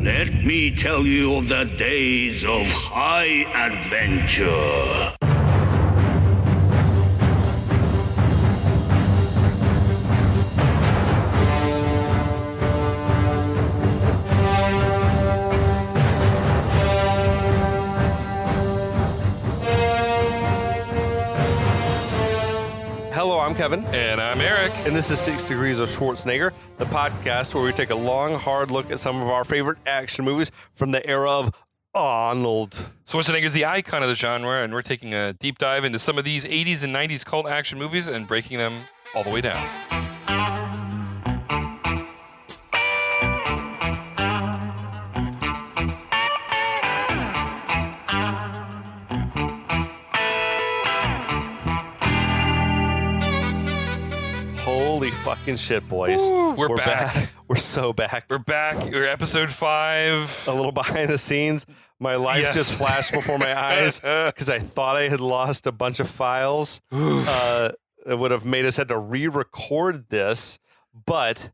Let me tell you of the days of high adventure. Hello, I'm Kevin. And I'm Eric. And this is 6 Degrees of Schwarzenegger, the podcast where we take a long, hard look at some of our favorite action movies from the era of Arnold. Schwarzenegger is the icon of the genre, and we're taking a deep dive into some of these 80s and 90s cult action movies and breaking them all the way down. Holy fucking shit, boys. Woo, we're back. We're so back. We're back. We're episode 5. A little behind the scenes. My life just flashed before my eyes because I thought I had lost a bunch of files. It would have made us had to re-record this, but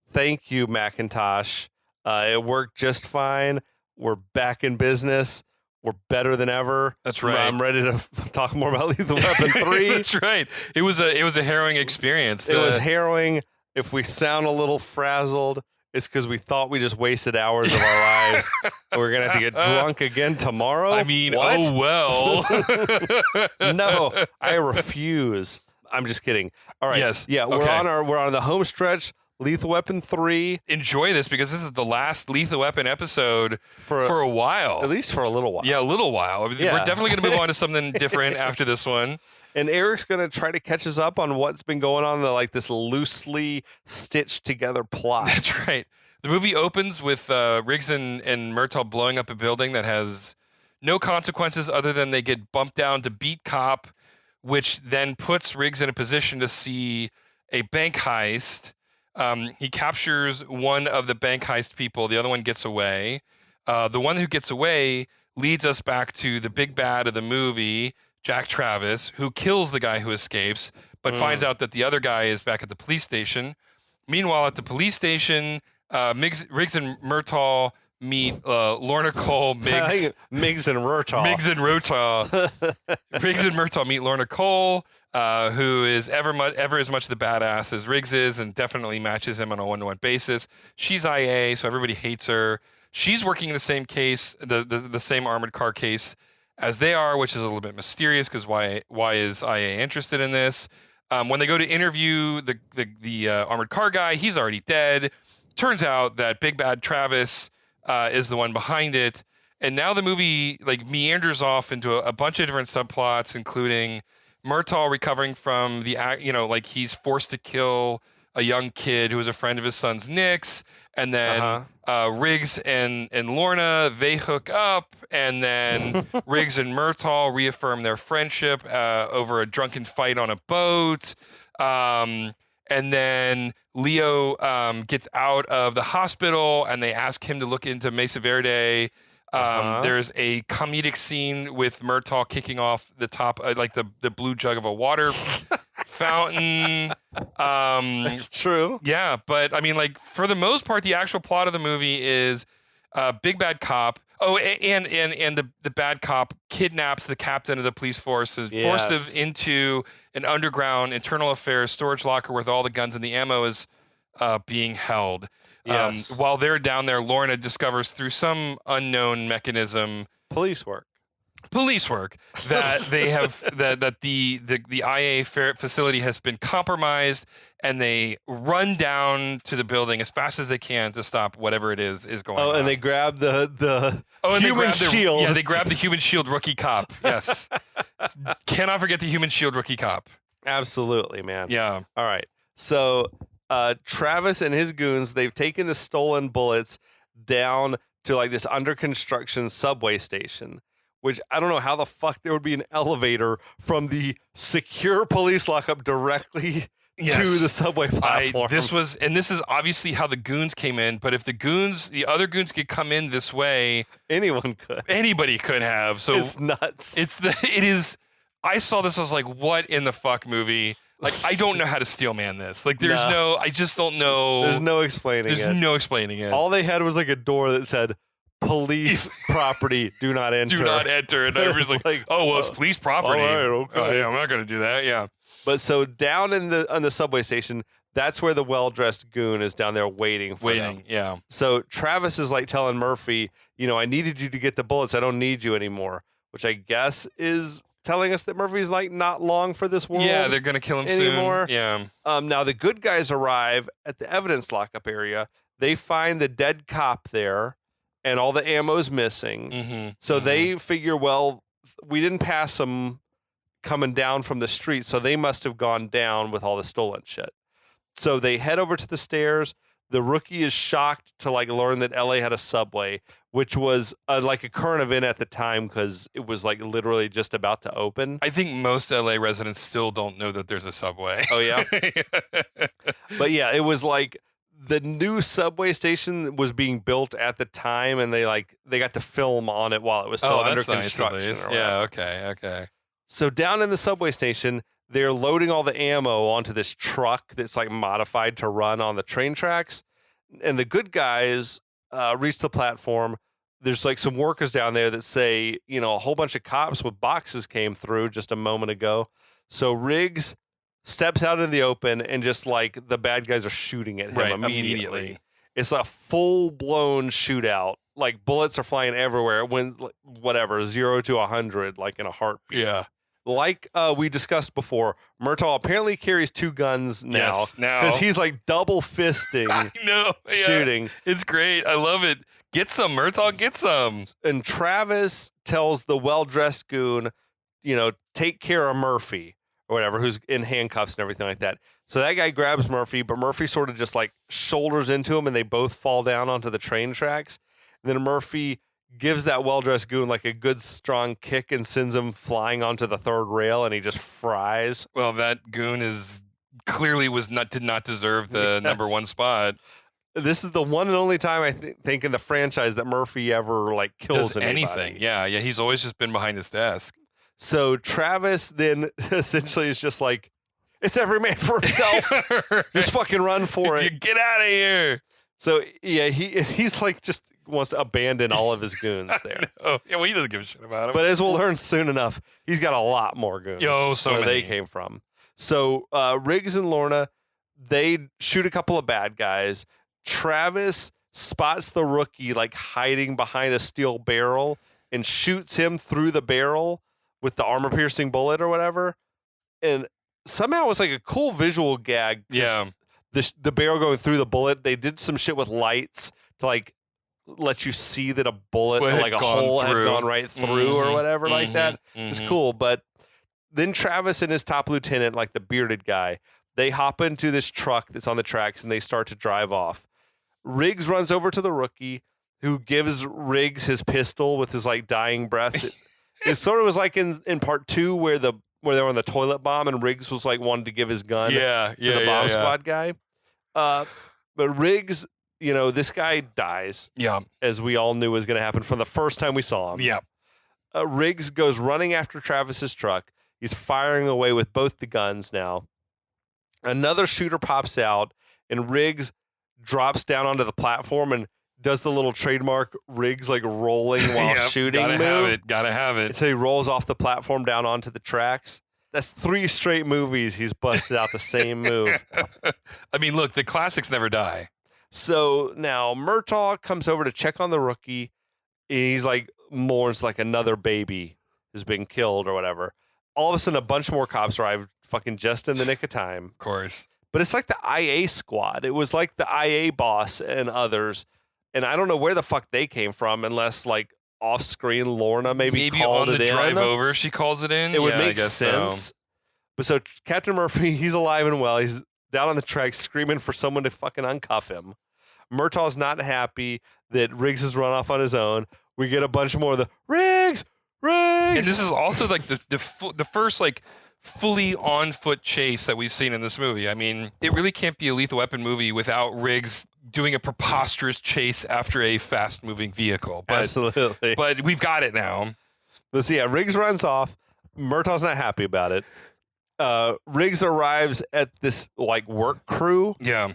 thank you, Macintosh. It worked just fine. We're back in business. We're better than ever. That's right. I'm ready to talk more about Lethal Weapon 3. That's right. It was a harrowing experience. It was harrowing. If we sound a little frazzled, it's because we thought we just wasted hours of our lives. And we're going to have to get drunk again tomorrow. I mean, what? Oh well. No, I refuse. I'm just kidding. All right. Yes. Yeah, we're on the home stretch. Lethal Weapon 3. Enjoy this because this is the last Lethal Weapon episode for a while. At least for a little while. Yeah, a little while. Yeah. We're definitely going to move on to something different after this one. And Eric's going to try to catch us up on what's been going on, this loosely stitched together plot. That's right. The movie opens with Riggs and Murtaugh blowing up a building that has no consequences other than they get bumped down to beat cop, which then puts Riggs in a position to see a bank heist. He captures one of the bank heist people. The other one gets away. The one who gets away leads us back to the big bad of the movie, Jack Travis, who kills the guy who escapes, but finds out that the other guy is back at the police station. Meanwhile, at the police station, Riggs and Murtaugh meet Lorna Cole, Miggs and Murtaugh. Riggs and Murtaugh meet Lorna Cole, who is ever as much the badass as Riggs is and definitely matches him on a one-to-one basis. She's IA, so everybody hates her. She's working the same case, the same armored car case as they are, which is a little bit mysterious because why is IA interested in this? When they go to interview the armored car guy, he's already dead. Turns out that Big Bad Travis is the one behind it. And now the movie meanders off into a bunch of different subplots, including Murtaugh recovering from he's forced to kill a young kid who was a friend of his son's Nick's, and then Riggs and Lorna, they hook up, and then Riggs and Murtaugh reaffirm their friendship over a drunken fight on a boat, and then Leo gets out of the hospital, and they ask him to look into Mesa Verde. There's a comedic scene with Murtaugh kicking off the top, the blue jug of a water fountain. It's true. Yeah, but I mean, for the most part, the actual plot of the movie is big bad cop. Oh, and the bad cop kidnaps the captain of the police force, forces him into an underground internal affairs storage locker where all the guns and the ammo is being held. Yes. While they're down there, Lorna discovers through some unknown mechanism Police work that they have that the IA facility has been compromised, and they run down to the building as fast as they can to stop whatever it is going on. Oh, and they grab the and human shield. Yeah, they grab the human shield rookie cop. Yes. Cannot forget the human shield rookie cop. Absolutely, man. Yeah. All right. So Travis and his goons, they've taken the stolen bullets down to this under construction subway station, which I don't know how the fuck there would be an elevator from the secure police lockup directly to the subway platform. This is obviously how the goons came in, but if the other goons could come in this way, anyone could. Anybody could have. So it's nuts. I saw this, I was like, what in the fuck movie? Like, I don't know how to steel man this. Like, I just don't know. There's no explaining it. There's no explaining it. All they had was like a door that said, police property, do not enter. Do not enter. And I was like, oh, well, it's police property. All right, okay. Oh, yeah, I'm not going to do that. Yeah. But so down on the subway station, that's where the well-dressed goon is down there waiting for them. Yeah. So Travis is like telling Murphy, I needed you to get the bullets. I don't need you anymore, which I guess is telling us that Murphy's like not long for this world. Yeah, they're going to kill him anymore. soon. Yeah. Now the good guys arrive at the evidence lockup area. They find the dead cop there and all the ammo's missing. Mm-hmm. So they figure, well, we didn't pass them coming down from the street, so they must have gone down with all the stolen shit. So they head over to the stairs. The rookie is shocked to like learn that LA had a subway, which was like a current event at the time because it was like literally just about to open. I think most LA residents still don't know that there's a subway. Oh, yeah? But yeah, it was like the new subway station was being built at the time, and they got to film on it while it was still under construction. Yeah, okay. So down in the subway station, they're loading all the ammo onto this truck that's like modified to run on the train tracks. And the good guys reach the platform. There's like some workers down there that say, a whole bunch of cops with boxes came through just a moment ago. So Riggs steps out in the open and just like the bad guys are shooting at him immediately. It's a full-blown shootout. Like bullets are flying everywhere. When 0 to 100 like in a heartbeat. Yeah. Like we discussed before, Murtaugh apparently carries 2 guns now. Yes, now. Because he's like double fisting I know. shooting. It's great. I love it. Get some, Murtaugh, get some. And Travis tells the well-dressed goon, take care of Murphy or whatever, who's in handcuffs and everything like that. So that guy grabs Murphy, but Murphy sort of just like shoulders into him and they both fall down onto the train tracks. And then Murphy gives that well-dressed goon like a good strong kick and sends him flying onto the 3rd rail, and he just fries. Well, that goon is clearly did not deserve the number 1 spot. This is the one and only time I think in the franchise that Murphy ever like kills anything. Yeah, he's always just been behind his desk. So Travis then essentially is just like, it's every man for himself. Just fucking run for it. You get out of here. So yeah, he's like just wants to abandon all of his goons there. Oh, yeah, well, he doesn't give a shit about him. But as we'll learn soon enough, he's got a lot more goons. Where they came from. So Riggs and Lorna, they shoot a couple of bad guys. Travis spots the rookie like hiding behind a steel barrel and shoots him through the barrel with the armor-piercing bullet or whatever. And somehow it was like a cool visual gag. Yeah. The barrel going through the bullet. They did some shit with lights to like let you see that a bullet, like a hole had gone right through or whatever like that. It's cool. But then Travis and his top lieutenant, like the bearded guy, they hop into this truck that's on the tracks and they start to drive off. Riggs runs over to the rookie, who gives Riggs his pistol with his like dying breath. It sort of was like in part 2 where they were on the toilet bomb and Riggs was like wanted to give his gun to the bomb squad guy. But Riggs, this guy dies. Yeah. As we all knew was going to happen from the first time we saw him. Yeah. Riggs goes running after Travis's truck. He's firing away with both the guns now. Another shooter pops out and Riggs drops down onto the platform and does the little trademark Riggs like rolling while shooting move. Gotta have it. Until he rolls off the platform down onto the tracks. That's 3 straight movies he's busted out the same move. I mean, look, the classics never die. So now Murtaugh comes over to check on the rookie. He's like mourns like another baby has been killed or whatever. All of a sudden, a bunch more cops arrive fucking just in the nick of time. Of course. But it's like the IA squad. It was like the IA boss and others. And I don't know where the fuck they came from unless like off-screen Lorna maybe called on it the in. drive over she calls it in. It would make sense. So. But so Captain Murphy, he's alive and well. He's down on the tracks screaming for someone to fucking uncuff him. Murtaugh's not happy that Riggs has run off on his own. We get a bunch more of the Riggs. And this is also like the first like fully on foot chase that we've seen in this movie. I mean, it really can't be a Lethal Weapon movie without Riggs doing a preposterous chase after a fast moving vehicle. But, absolutely. But we've got it now. But so yeah, Riggs runs off. Murtaugh's not happy about it. Riggs arrives at this like work crew. Yeah.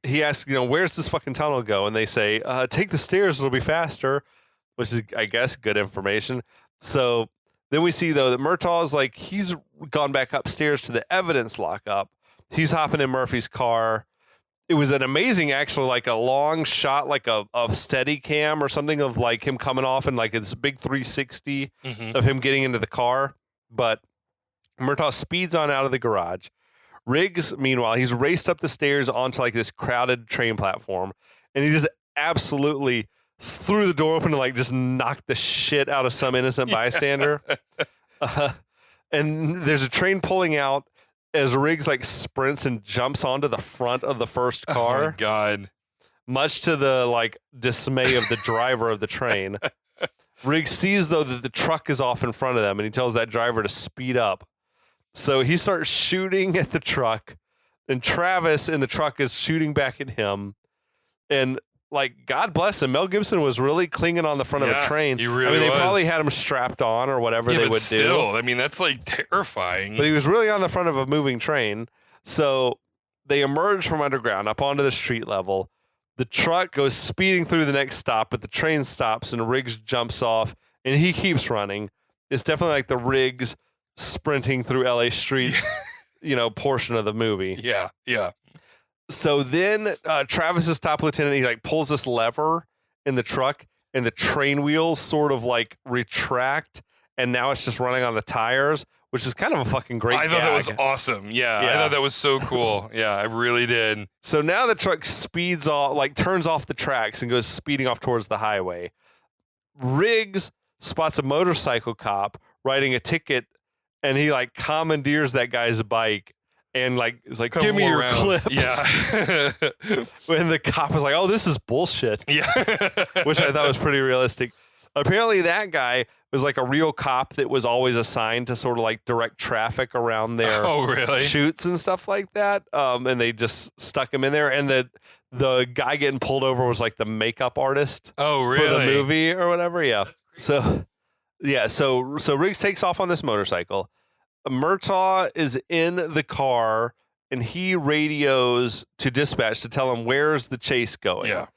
He asks, where's this fucking tunnel go? And they say, take the stairs, it'll be faster, which is, I guess, good information. So then we see, though, that Murtaugh is like, he's gone back upstairs to the evidence lockup. He's hopping in Murphy's car. It was an amazing, actually, like a long shot, like a steady cam or something of like him coming off and like this big 360 of him getting into the car. But Murtaugh speeds on out of the garage. Riggs, meanwhile, he's raced up the stairs onto like this crowded train platform, and he just absolutely threw the door open and like just knocked the shit out of some innocent bystander. And there's a train pulling out as Riggs like sprints and jumps onto the front of the first car. Oh my God. Much to the like dismay of the driver of the train. Riggs sees, though, that the truck is off in front of them, and he tells that driver to speed up. So he starts shooting at the truck, and Travis in the truck is shooting back at him. And, like, God bless him, Mel Gibson was really clinging on the front of a train. He really they was. probably had him strapped on or whatever they would still, do. I mean, that's, like, terrifying. But he was really on the front of a moving train. So they emerge from underground up onto the street level. The truck goes speeding through the next stop, but the train stops, and Riggs jumps off, and he keeps running. It's definitely like the Riggs sprinting through LA streets, portion of the movie. Yeah, yeah. So then Travis's top lieutenant, he like pulls this lever in the truck, and the train wheels sort of like retract, and now it's just running on the tires, which is kind of a fucking great I thought that was gag. awesome. Yeah, I thought that was so cool. Yeah, I really did. So now the truck speeds off, like turns off the tracks and goes speeding off towards the highway. Riggs spots a motorcycle cop writing a ticket, and he like commandeers that guy's bike and like is like, give me your clips. Yeah. When the cop is like, oh, this is bullshit. Yeah. Which I thought was pretty realistic. Apparently that guy was like a real cop that was always assigned to sort of like direct traffic around their really? shoots and stuff like that. And they just stuck him in there. And the guy getting pulled over was like the makeup artist Oh, really? for the movie or whatever. Yeah. So Riggs takes off on this motorcycle. Murtaugh is in the car and he radios to dispatch to tell him where's the chase going. Yeah.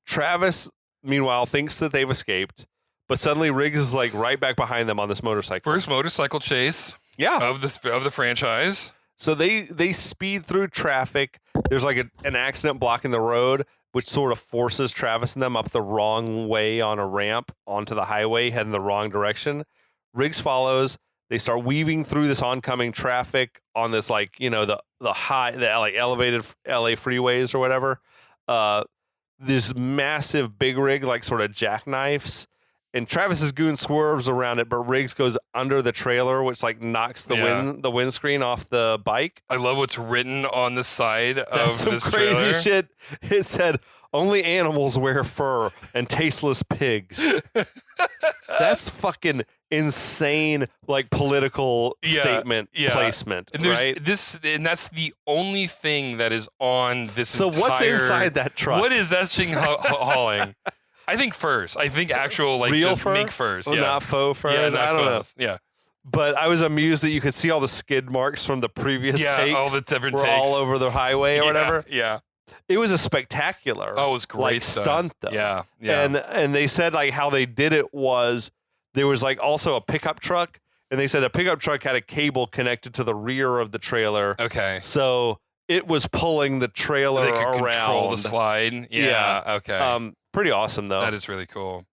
Travis, meanwhile, thinks that they've escaped, but suddenly Riggs is like right back behind them on this motorcycle. First motorcycle chase of the franchise. So they speed through traffic. There's like an accident blocking the road, which sort of forces Travis and them up the wrong way on a ramp onto the highway, heading the wrong direction. Riggs follows. They start weaving through this oncoming traffic on this like, the like elevated LA freeways or whatever. This massive big rig like sort of jackknifes, and Travis's goon swerves around it, but Riggs goes under the trailer, which like knocks the windscreen off the bike. I love what's written on the side of some this crazy trailer. shit. It said, only animals wear fur and tasteless pigs. That's fucking insane, like political statement placement, and right? And that's the only thing that is on this. So what's inside that truck? What is that thing hauling? I think furs. I think actual like real just fur? mink furs. Well, Yeah, not faux furs. yeah, not I don't know. faux. Yeah, But I was amused that you could see all the skid marks from the previous takes. all the different were takes all over the highway or whatever. Yeah. It was a spectacular. Oh, it was great like stuff. stunt though. Yeah, yeah. And they said like how they did it was there was like also a pickup truck, and they said the pickup truck had a cable connected to the rear of the trailer. Okay. So it was pulling the trailer They could around. control the slide. Yeah. Okay. Pretty awesome though. That is really cool.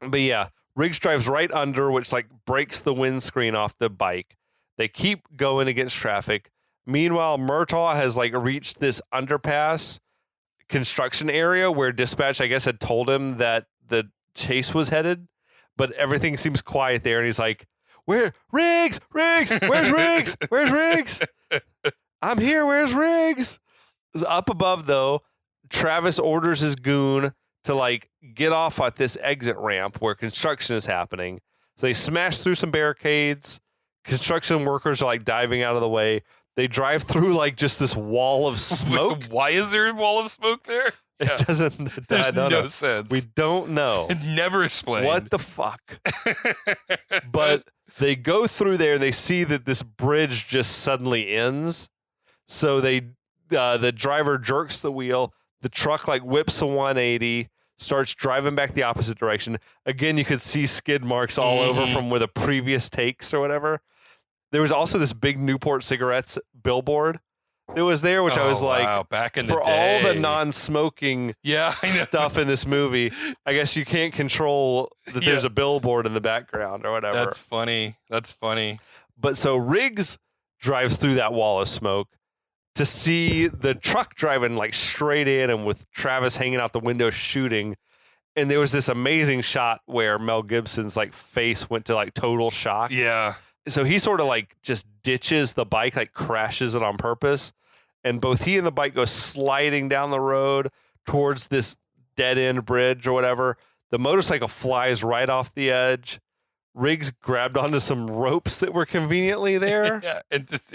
But yeah, Riggs drives right under, which like breaks the windscreen off the bike. They keep going against traffic. Meanwhile, Murtaugh has like reached this underpass construction area where dispatch, I guess, had told him that the chase was headed, but everything seems quiet there. And he's like, "Where Riggs? Riggs? Where's Riggs? Where's Riggs? I'm here. Where's Riggs?" Up above though, Travis orders his goon to like get off at this exit ramp where construction is happening. So they smash through some barricades. Construction workers are like diving out of the way. They drive through like just this wall of smoke. Why is there a wall of smoke there? Yeah. It doesn't. There's I don't no know. sense. We don't know. Never explained. What the fuck? But they go through there and they see that this bridge just suddenly ends. So the driver jerks the wheel. The truck like whips a 180, starts driving back the opposite direction. Again, you could see skid marks all over from where the previous takes or whatever. There was also this big Newport cigarettes billboard that was there, which I was like, wow. Back in the for day. all the non-smoking I know. stuff in this movie, I guess you can't control that there's a billboard in the background or whatever. That's funny. That's funny. But so Riggs drives through that wall of smoke to see the truck driving like straight in and with Travis hanging out the window shooting. And there was this amazing shot where Mel Gibson's like face went to like total shock. Yeah. So he sort of like just ditches the bike, like crashes it on purpose. And both he and the bike go sliding down the road towards this dead end bridge or whatever. The motorcycle flies right off the edge. Riggs grabbed onto some ropes that were conveniently there. Yeah. And just,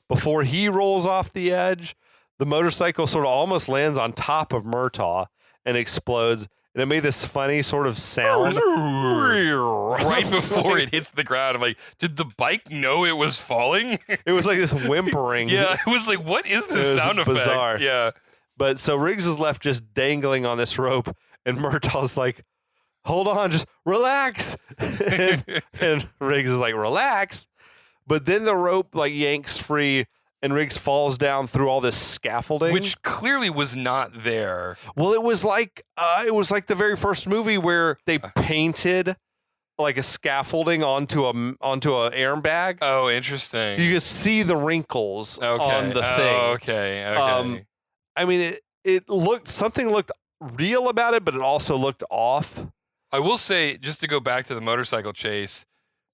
Before he rolls off the edge, the motorcycle sort of almost lands on top of Murtaugh and explodes. And it made this funny sort of sound right before it hits the ground. I'm like, did the bike know it was falling? It was like this whimpering. Yeah, it was like, what is this It was sound bizarre. effect? Yeah. But so Riggs is left just dangling on this rope, and Murtaugh's like, hold on, just relax. and Riggs is like, relax. But then the rope like yanks free, and Riggs falls down through all this scaffolding, Which clearly was not there. well, it was like the very first movie where they painted like a scaffolding onto a airbag. Oh, interesting. You could see the wrinkles on the thing. Okay. I mean, something looked real about it, but it also looked off. I will say, just to go back to the motorcycle chase,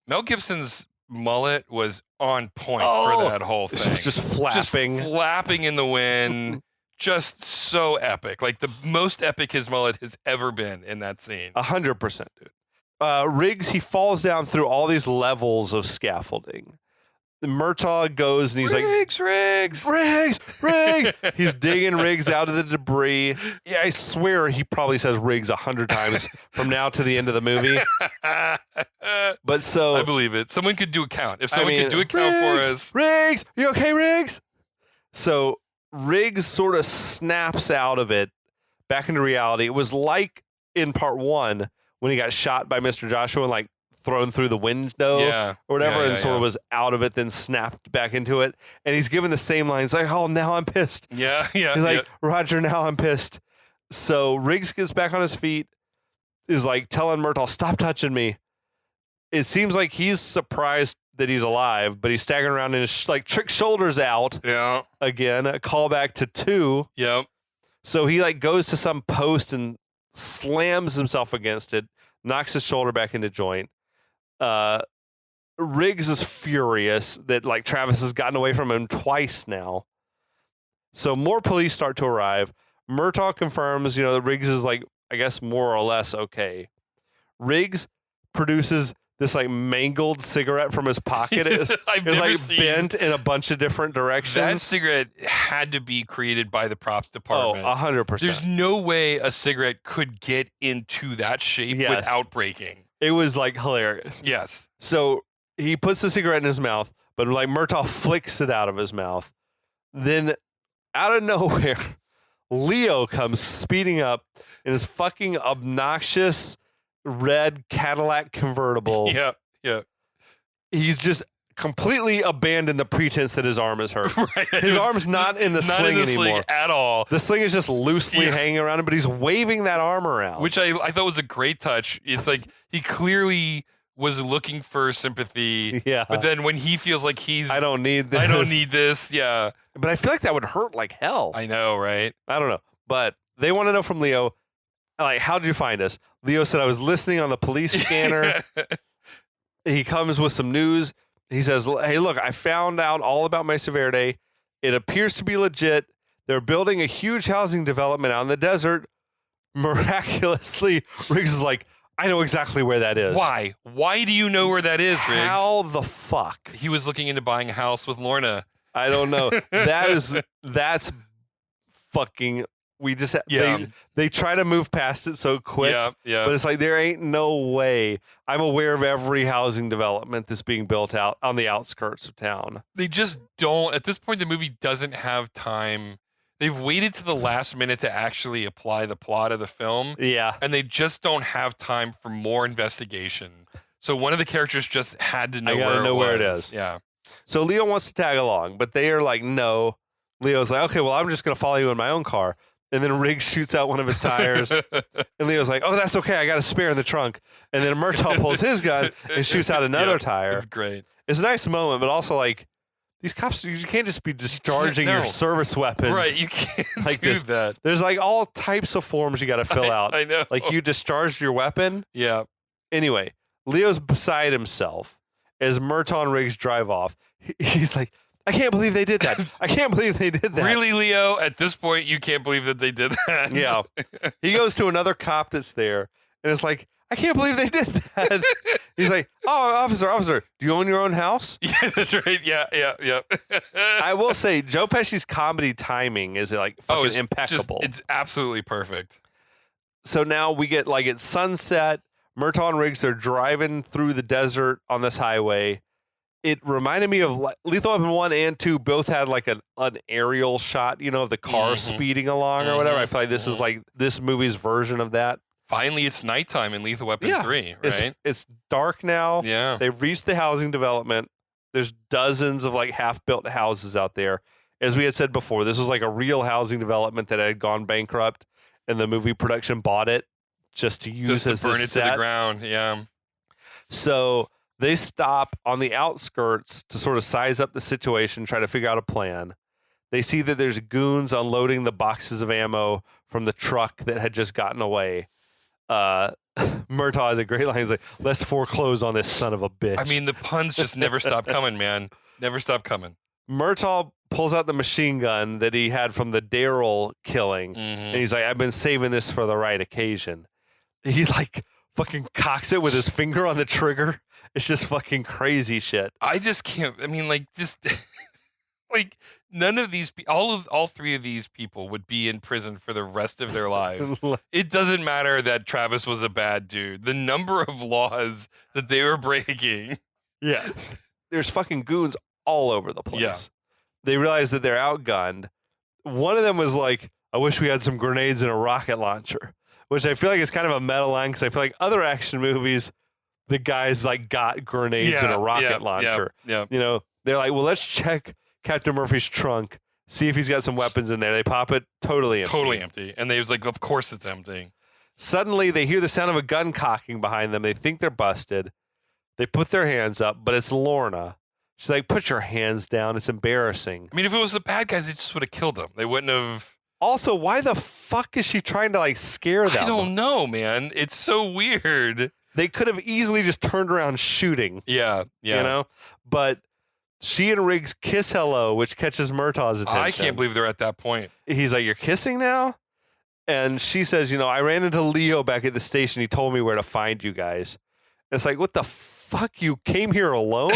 Mel Gibson's mullet was on point for that whole thing. Just flapping. Just flapping in the wind. Just so epic. Like the most epic his mullet has ever been in that scene. 100%, dude. Riggs, he falls down through all these levels of scaffolding. Murtaugh goes and he's Riggs. Riggs. He's digging Riggs out of the debris. Yeah, I swear he probably says Riggs 100 times from now to the end of the movie. But so I believe it. Someone could do a count. If someone could do a count for us. Riggs, you okay, Riggs? So Riggs sort of snaps out of it back into reality. It was like in part 1 when he got shot by Mr. Joshua and like thrown through the window or whatever, and sort of was out of it, then snapped back into it. And he's given the same line. He's like, oh, now I'm pissed. Yeah. He's like, Roger, now I'm pissed. So Riggs gets back on his feet, is like telling Murtaugh, stop touching me. It seems like he's surprised that he's alive, but he's staggering around and his like trick shoulders out. Yeah. Again, a callback to 2. Yep. So he like goes to some post and slams himself against it, knocks his shoulder back into joint. Riggs is furious that like Travis has gotten away from him twice now. So more police start to arrive. Murtaugh confirms, that Riggs is like, I guess more or less okay. Riggs produces this like mangled cigarette from his pocket. It's like bent in a bunch of different directions. That cigarette had to be created by the props department. 100%. There's no way a cigarette could get into that shape without breaking. It was like hilarious. Yes. So he puts the cigarette in his mouth, but like Murtaugh flicks it out of his mouth. Then out of nowhere, Leo comes speeding up in his fucking obnoxious red Cadillac convertible. Yeah. He's just completely abandoned the pretense that his arm is hurt. Right. His arm's not in the sling anymore. Sling at all. The sling is just loosely hanging around him, but he's waving that arm around. Which I thought was a great touch. It's like he clearly was looking for sympathy. Yeah. But then when he feels like I don't need this. Yeah. But I feel like that would hurt like hell. I know, right? I don't know. But they want to know from Leo, like, how did you find us? Leo said, I was listening on the police scanner. He comes with some news. He says, hey, look, I found out all about Mesa Verde. It appears to be legit. They're building a huge housing development out in the desert. Miraculously, Riggs is like, I know exactly where that is. Why? Why do you know where that is, Riggs? How the fuck? He was looking into buying a house with Lorna. I don't know. That's fucking we just Yeah. they try to move past it so quick. Yeah, yeah. But it's like there ain't no way. I'm aware of every housing development that's being built out on the outskirts of town. They just don't. At this point, the movie doesn't have time. They've waited to the last minute to actually apply the plot of the film, Yeah. and they just don't have time for more investigation. So one of the characters just had to know, I gotta know where it was. is. Yeah. So Leo wants to tag along, but they are like, no. Leo's like, okay, well, I'm just going to follow you in my own car. And then Riggs shoots out one of his tires. And Leo's like, oh, that's okay. I got a spare in the trunk. And then Murtaugh pulls his gun and shoots out another tire. It's great. It's a nice moment, but also like, these cops, you can't just be discharging your service weapons. Right, you can't like do this. that. There's like all types of forms you got to fill out. I know. Like you discharged your weapon. Yeah. Anyway, Leo's beside himself as Murtaugh and Riggs drive off. He's like, I can't believe they did that. I can't believe they did that. Really, Leo? At this point, you can't believe that they did that. Yeah. He goes to another cop that's there, and it's like, I can't believe they did that. He's like, oh, officer, do you own your own house? Yeah, that's right. Yeah. I will say, Joe Pesci's comedy timing is like fucking it's impeccable. It's absolutely perfect. So now we get like it's sunset. Murtaugh and Riggs are driving through the desert on this highway. It reminded me of Lethal Weapon 1 and 2 both had like an aerial shot, of the car speeding along or whatever. I feel like this is like this movie's version of that. Finally, it's nighttime in Lethal Weapon 3, right? It's dark now. Yeah. They've reached the housing development. There's dozens of like half-built houses out there. As we had said before, this was like a real housing development that had gone bankrupt, and the movie production bought it just to use as to burn a it set. to the ground. Yeah. So they stop on the outskirts to sort of size up the situation, try to figure out a plan. They see that there's goons unloading the boxes of ammo from the truck that had just gotten away. Murtaugh has a great line. He's like, let's foreclose on this son of a bitch. I mean, the puns just never stop coming, man. Never stop coming. Murtaugh pulls out the machine gun that he had from the Daryl killing. And he's like, I've been saving this for the right occasion. He like fucking cocks it with his finger on the trigger. It's just fucking crazy shit. I just can't. I mean, like, just like none of these, all three of these people would be in prison for the rest of their lives. It doesn't matter that Travis was a bad dude. The number of laws that they were breaking. Yeah. There's fucking goons all over the place. Yeah. They realize that they're outgunned. One of them was like, I wish we had some grenades and a rocket launcher, which I feel like is kind of a meta line because I feel like other action movies, the guys like got grenades and a rocket launcher. Yeah. They're like, well, let's check Captain Murphy's trunk, see if he's got some weapons in there. They pop it totally empty. Totally empty. And they was like, of course it's empty. Suddenly they hear the sound of a gun cocking behind them. They think they're busted. They put their hands up, but it's Lorna. She's like, put your hands down. It's embarrassing. I mean, if it was the bad guys, they just would have killed them. They wouldn't have. Also, why the fuck is she trying to like scare them? I don't know, man. It's so weird. They could have easily just turned around shooting. Yeah. But she and Riggs kiss hello, which catches Murtaugh's attention. I can't believe they're at that point. He's like, you're kissing now? And she says, I ran into Leo back at the station. He told me where to find you guys. And it's like, what the fuck? You came here alone?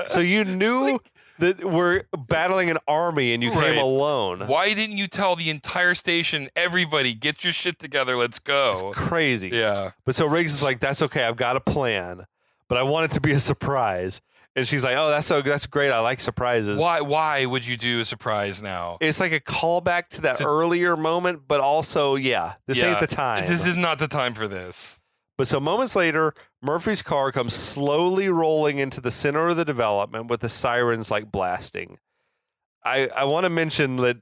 So you knew that we're battling an army and you came alone. Why didn't you tell the entire station, everybody, get your shit together, let's go? It's crazy. Yeah. But so Riggs is like, that's okay, I've got a plan, but I want it to be a surprise. And she's like, oh, that's great. I like surprises. Why would you do a surprise now? It's like a callback to that earlier moment, but also, this ain't the time. This is not the time for this. But so moments later, Murphy's car comes slowly rolling into the center of the development with the sirens like blasting. I want to mention that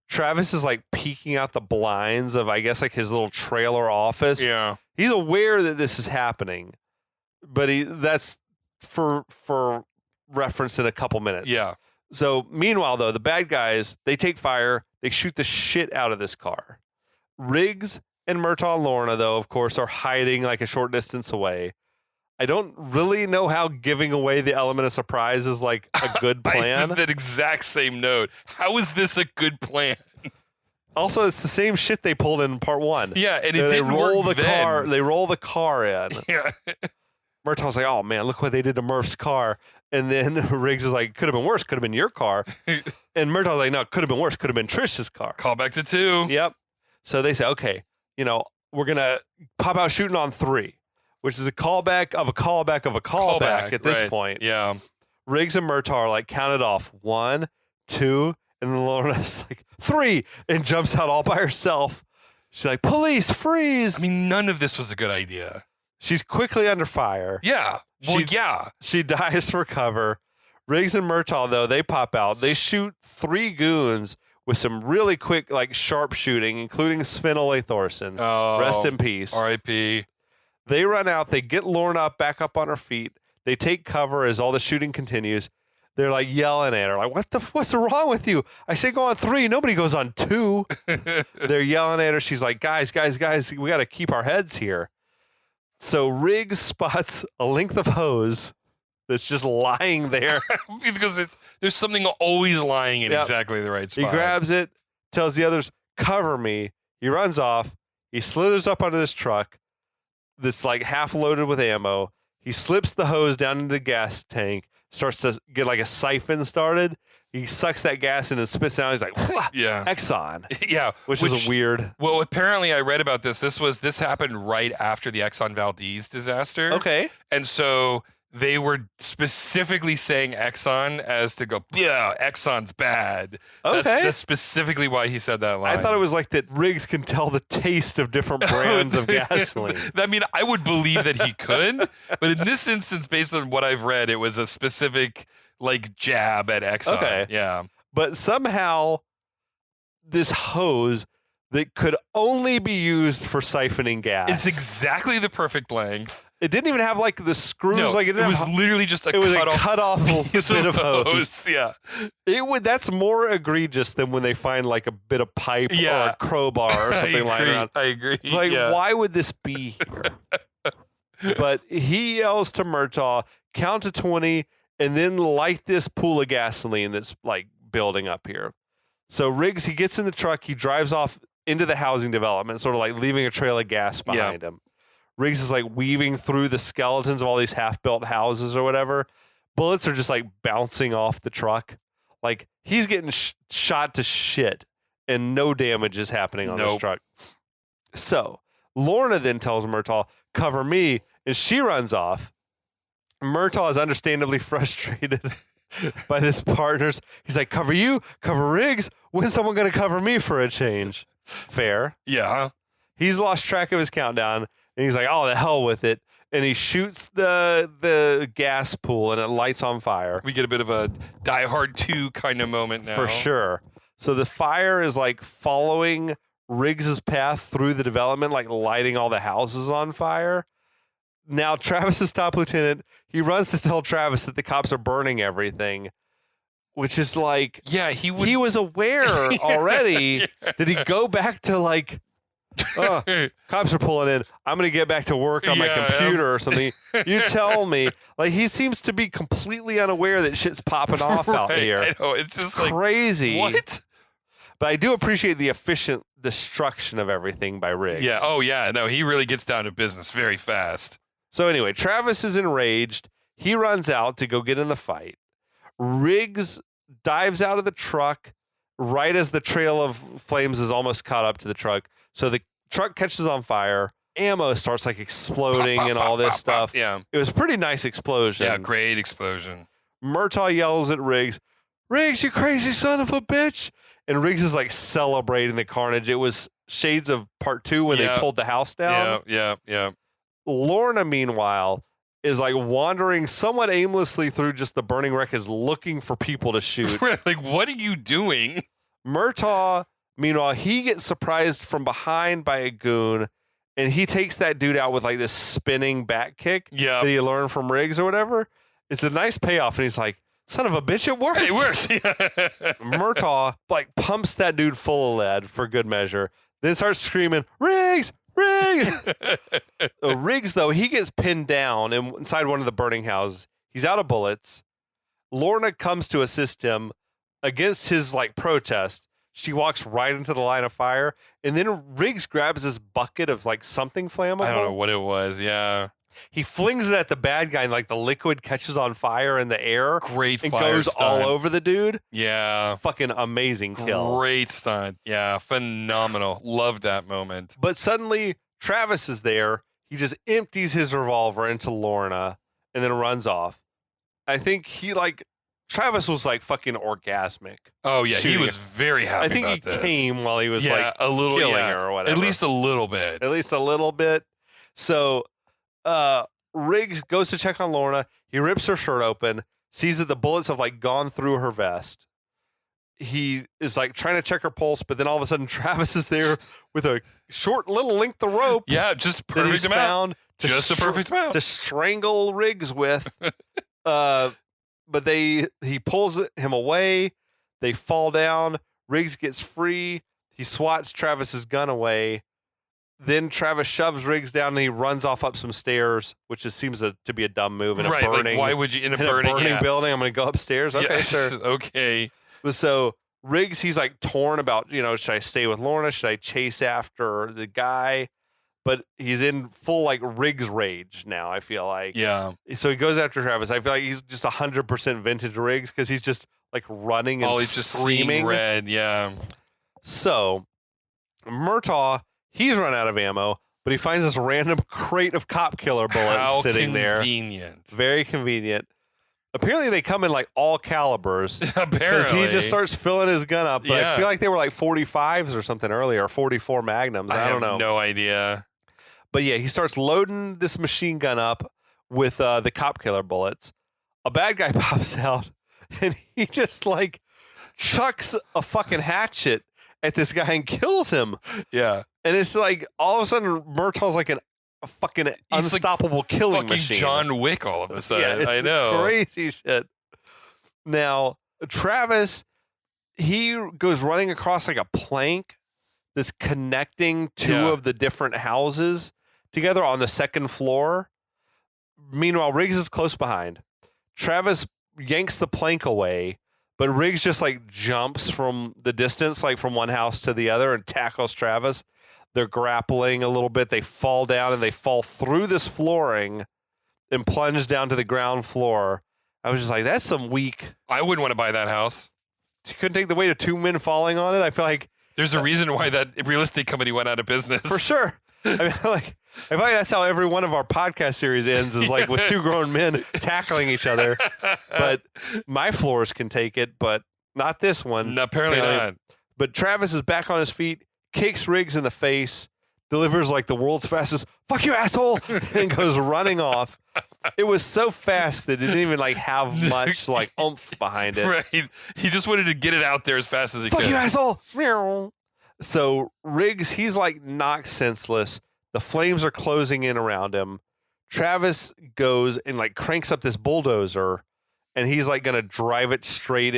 Travis is like peeking out the blinds of, I guess, like his little trailer office. Yeah. He's aware that this is happening, but that's for reference in a couple minutes. Yeah. So meanwhile, though, the bad guys, they take fire. They shoot the shit out of this car. Riggs and Murtaugh and Lorna, though, of course, are hiding like a short distance away. I don't really know how giving away the element of surprise is like a good plan. I have that exact same note. How is this a good plan? Also, it's the same shit they pulled in part one. Yeah, and they didn't roll work the then. car. They roll the car in. Yeah. Murtaugh's like, oh man, look what they did to Murph's car. And then Riggs is like, could have been worse. Could have been your car. And Murtaugh's like, no, could have been worse. Could have been Trish's car. Call back to 2. Yep. So they say, okay, we're going to pop out shooting on 3, which is a callback of a callback of a callback at this point. Yeah. Riggs and Murtaugh are like counted off 1, 2, and then Lorna's like 3 and jumps out all by herself. She's like, police, freeze. I mean, none of this was a good idea. She's quickly under fire. Yeah. Well, She- yeah. She dies for cover. Riggs and Murtaugh, though, they pop out. They shoot 3 goons with some really quick, like, sharp shooting, including Sven Ole Thorson. Oh, Rest in peace. R.I.P. They run out. They get Lorna back up on her feet. They take cover as all the shooting continues. They're like yelling at her, like, what's wrong with you? I say go on 3. Nobody goes on 2. They're yelling at her. She's like, guys, we got to keep our heads here. So Riggs spots a length of hose that's just lying there. Because there's something always lying in Yep. exactly the right He spot. grabs it, tells the others, cover me. He runs off. He slithers up onto this truck that's like half loaded with ammo. He slips the hose down into the gas tank, starts to get like a siphon started. He sucks that gas in and spits it out. He's like, Yeah. Exxon, Yeah. which is a weird. Well, apparently I read about this. This happened right after the Exxon Valdez disaster. Okay. And so they were specifically saying Exxon as to go, yeah, Exxon's bad. Okay. That's specifically why he said that line. I thought it was like that Riggs can tell the taste of different brands of gasoline. I mean, I would believe that he could, but in this instance, based on what I've read, it was a specific like jab at Exxon. Okay. Yeah. But somehow this hose that could only be used for siphoning gas. It's exactly the perfect length. It didn't even have like the screws. No, Like it was literally just a it was cut a off cut off piece bit of hose. Yeah. That's more egregious than when they find like a bit of pipe or Yeah. a crowbar or something lying around. I agree. Like, yeah. why would this be here? But he yells to Murtaugh, count to 20, and then light this pool of gasoline that's like building up here. So Riggs, he gets in the truck, he drives off into the housing development, sort of like leaving a trail of gas behind him. Riggs is like weaving through the skeletons of all these half-built houses or whatever. Bullets are just like bouncing off the truck. Like he's getting shot to shit and no damage is happening on this Nope. truck. So Lorna then tells Murtaugh, cover me, and she runs off. Murtaugh is understandably frustrated by his partners. He's like, cover you, cover Riggs. When's someone going to cover me for a change? Fair. Yeah. He's lost track of his countdown, and he's like, oh, the hell with it. And he shoots the gas pool, and it lights on fire. We get a bit of a Die Hard 2 kind of moment now. For sure. So the fire is like following Riggs's path through the development, like lighting all the houses on fire. Now Travis's top lieutenant, he runs to tell Travis that the cops are burning everything, which is like, Yeah, he would. he was aware already. Did he go back to like, cops are pulling in, I'm going to get back to work on my Yeah, computer or something. You tell me. Like, he seems to be completely unaware that shit's popping off out Right, here. I know. It's just like, Crazy. what? But I do appreciate the efficient destruction of everything by Riggs. Yeah. Oh, yeah. No, he really gets down to business very fast. So anyway, Travis is enraged. He runs out to go get in the fight. Riggs dives out of the truck right as the trail of flames is almost caught up to the truck. So the truck catches on fire. Ammo starts like exploding Pop, pop, and all pop, this pop, stuff. pop. Yeah. It was a pretty nice explosion. Yeah. Great explosion. Murtaugh yells at Riggs, Riggs, you crazy son of a bitch. And Riggs is like celebrating the carnage. It was shades of part 2 when they Yeah. pulled the house down. Yeah. Lorna, meanwhile, is like wandering somewhat aimlessly through just the burning wreckage looking for people to shoot. Like, what are you doing? Murtaugh, meanwhile, he gets surprised from behind by a goon and he takes that dude out with like this spinning back kick Yeah. that he learned from Riggs or whatever. It's a nice payoff. And he's like, son of a bitch, it worked. It works. Yeah. Murtaugh like pumps that dude full of lead for good measure, then starts screaming, Riggs, Riggs. Riggs, though, he gets pinned down inside one of the burning houses. He's out of bullets. Lorna comes to assist him against his like protest. She walks right into the line of fire, and then Riggs grabs this bucket of like something flammable. I don't know what it was. Yeah. he flings it at the bad guy, and like the liquid catches on fire in the air. Great and fire goes stunt. all over the dude. Yeah. Fucking amazing kill. Great stunt. Yeah, phenomenal. Loved that moment. But suddenly Travis is there. He just empties his revolver into Lorna and then runs off. I think Travis was like fucking orgasmic. Oh yeah, he shooting was it. very happy. I think about he this. came while he was yeah, like a little killing yeah, her or whatever. At least a little bit. At least a little bit. So Riggs goes to check on Lorna. He rips her shirt open, sees that the bullets have like gone through her vest. He is like trying to check her pulse, but then all of a sudden Travis is there with a short little length of rope Yeah, just that perfect he's amount. found to Just a perfect amount. to strangle Riggs with. But he pulls him away. They fall down. Riggs gets free. He swats Travis's gun away. Then Travis shoves Riggs down and he runs off up some stairs, which just seems to be a dumb move in a Right, burning. like why would you in a burning, yeah. building? I'm going to go upstairs. Okay, Yeah, sure. Okay. So Riggs, he's like torn about, should I stay with Lorna? Should I chase after the guy? But he's in full like Riggs rage now, I feel like. Yeah. So he goes after Travis. I feel like he's just 100% vintage Riggs because he's just like running and He's just screaming. seeing red. Yeah. So Murtaugh, he's run out of ammo, but he finds this random crate of cop killer bullets How sitting there. convenient. Very convenient. Apparently they come in like all calibers. Because Apparently. he just starts filling his gun up. But Yeah. I feel like they were like 45s or something earlier, 44 Magnums. I don't know. No idea. But yeah, he starts loading this machine gun up with the cop killer bullets. A bad guy pops out and he just like chucks a fucking hatchet at this guy and kills him. Yeah. And it's like all of a sudden Murtaugh's like a fucking He's unstoppable killing Fucking machine. John Wick all of a sudden. Yeah, it's I know. crazy shit. Now, Travis, he goes running across like a plank that's connecting two Yeah. of the different houses together on the second floor. Meanwhile, Riggs is close behind. Travis yanks the plank away, but Riggs just like jumps from the distance, like from one house to the other, and tackles Travis. They're grappling a little bit. They fall down and they fall through this flooring and plunge down to the ground floor. I was just like, that's some weak. I wouldn't want to buy that house. You couldn't take the weight of two men falling on it. I feel like There's a reason why that real estate company went out of business. for sure. I feel like that's how every one of our podcast series ends is like with two grown men tackling each other. But my floors can take it, but not this one. No, apparently not. But Travis is back on his feet, kicks Riggs in the face, delivers like the world's fastest "fuck you, asshole," and goes running off. It was so fast that it didn't even like have much like oomph behind it. Right. He just wanted to get it out there as fast as he Fuck could. you, asshole! Meow. So Riggs, he's like knocked senseless. The flames are closing in around him. Travis goes and like cranks up this bulldozer, and he's like gonna drive it straight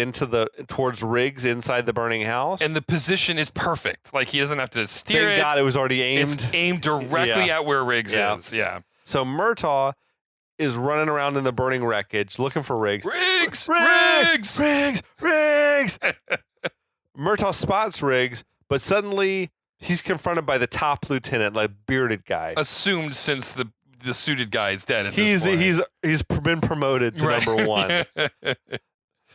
towards Riggs inside the burning house. And the position is perfect. Like he doesn't have to steer Thank it. God it was already aimed. It's aimed directly Yeah. at where Riggs Yeah. is. Yeah. So Murtaugh is running around in the burning wreckage looking for Riggs. Riggs! Riggs! Riggs! Murtaugh spots Riggs, but suddenly he's confronted by the top lieutenant, like bearded guy. Assumed since the suited guy is dead at He's this point. he's been promoted to Right. number one.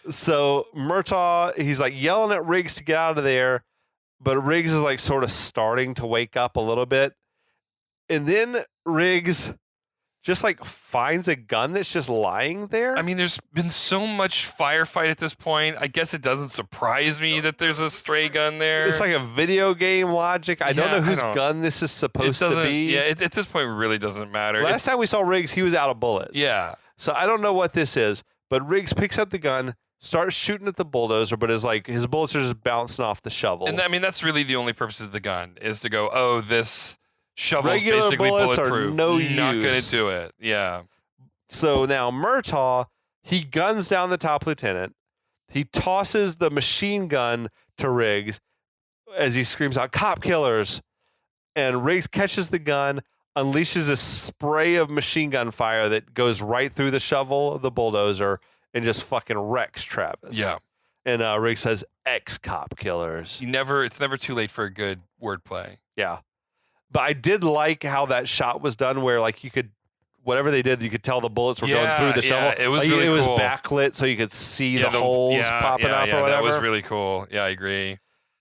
So Murtaugh, he's like yelling at Riggs to get out of there, but Riggs is like sort of starting to wake up a little bit. And then Riggs just like finds a gun that's just lying there. I mean, there's been so much firefight at this point. I guess it doesn't surprise me that there's a stray gun there. It's like a video game logic. I don't Yeah, know I whose don't- gun this is it supposed to doesn't. be. Yeah, at this point, it really doesn't matter. Last time we saw Riggs, he was out of bullets. Yeah. So I don't know what this is, but Riggs picks up the gun, starts shooting at the bulldozer, but is like his bullets are just bouncing off the shovel. And I mean, that's really the only purpose of the gun is to go, oh, this shovel's Regular basically bullets are bulletproof. no Not going use. to do it. Yeah. So now Murtaugh, he guns down the top lieutenant. He tosses the machine gun to Riggs as he screams out, "Cop killers!" And Riggs catches the gun, unleashes a spray of machine gun fire that goes right through the shovel of the bulldozer and just fucking wrecks Travis. Yeah. And Riggs says, "Ex-cop killers." It's never too late for a good wordplay. Yeah. But I did like how that shot was done where like you could whatever they did, you could tell the bullets were going through the shovel. It was like, really it was cool. backlit so you could see the holes popping up or whatever. That was really cool. Yeah, I agree.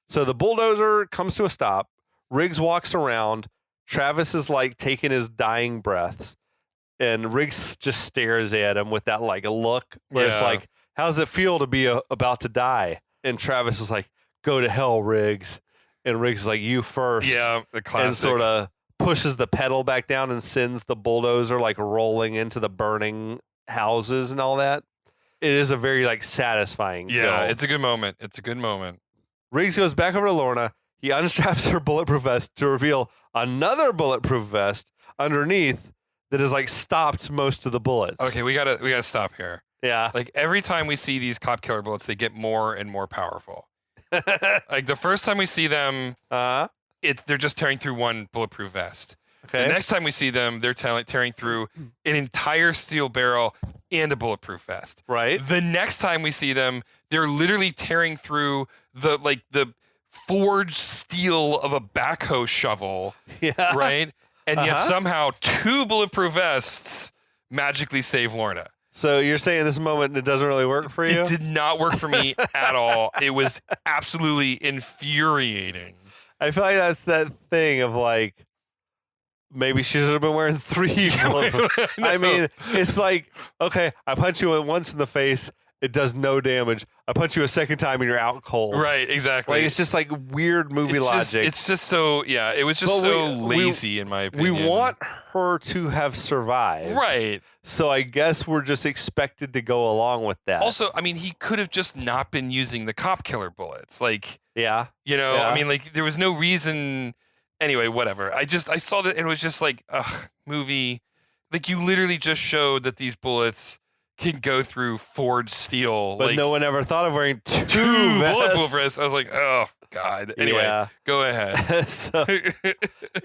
So the bulldozer comes to a stop. Riggs walks around. Travis is like taking his dying breaths, and Riggs just stares at him with that like a look where it's like, how does it feel to be about to die? And Travis is like, go to hell, Riggs. And Riggs is like, you first. Yeah, the classic. And sort of pushes the pedal back down and sends the bulldozer like rolling into the burning houses and all that. It is a very like satisfying Yeah, kill. it's a good moment. It's a good moment. Riggs goes back over to Lorna. He unstraps her bulletproof vest to reveal another bulletproof vest underneath that has like stopped most of the bullets. Okay, we gotta stop here. Yeah. Like every time we see these cop killer bullets, they get more and more powerful. Like the first time we see them, they're just tearing through one bulletproof vest. Okay. The next time we see them, they're tearing through an entire steel barrel and a bulletproof vest. Right. The next time we see them, they're literally tearing through the forged steel of a backhoe shovel. Yeah. Right. And yet somehow 2 bulletproof vests magically save Lorna. So you're saying this moment it doesn't really work for you? It did not work for me at all. It was absolutely infuriating. I feel like that's that thing of like maybe she should have been wearing 3 bulletproof. No. I mean, it's like, okay, I punch you once in the face, it does no damage. I punch you a second time and you're out cold. Right, exactly. Like it's just like weird movie logic. It's just so, it was just lazy in my opinion. We want her to have survived. Right. So I guess we're just expected to go along with that. Also, I mean, he could have just not been using the cop killer bullets. Like, yeah. I mean, like there was no reason. Anyway, whatever. I saw that and it was just like, movie. Like you literally just showed that these bullets can go through forged steel. But like, no one ever thought of wearing 2 bulletproof vests. I was like, oh God. Anyway, go ahead. So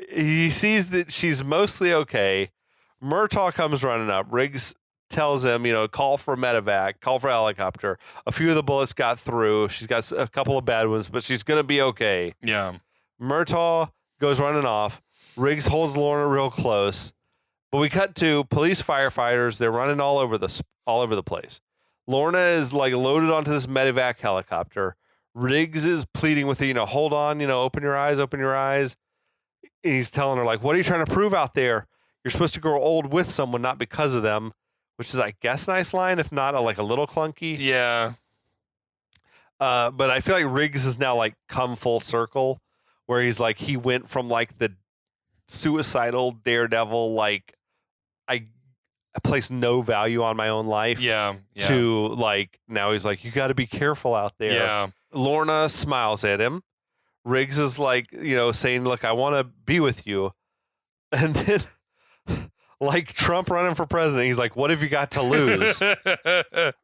he sees that she's mostly okay. Murtaugh comes running up. Riggs tells him, call for a medevac, call for a helicopter. A few of the bullets got through. She's got a couple of bad ones, but she's going to be okay. Yeah. Murtaugh goes running off. Riggs holds Lorna real close. But we cut to police firefighters. They're running all over the place. Lorna is like loaded onto this medevac helicopter. Riggs is pleading with her, hold on, open your eyes, open your eyes. And he's telling her, like, what are you trying to prove out there? You're supposed to grow old with someone, not because of them, which is, I guess, a nice line, if not a little clunky. Yeah. But I feel like Riggs has now like come full circle where he's like, he went from like the suicidal daredevil, like I place no value on my own life. Yeah. To like, now he's like, you got to be careful out there. Yeah. Lorna smiles at him. Riggs is like, saying, look, I want to be with you. And then like Trump running for president, he's like, what have you got to lose?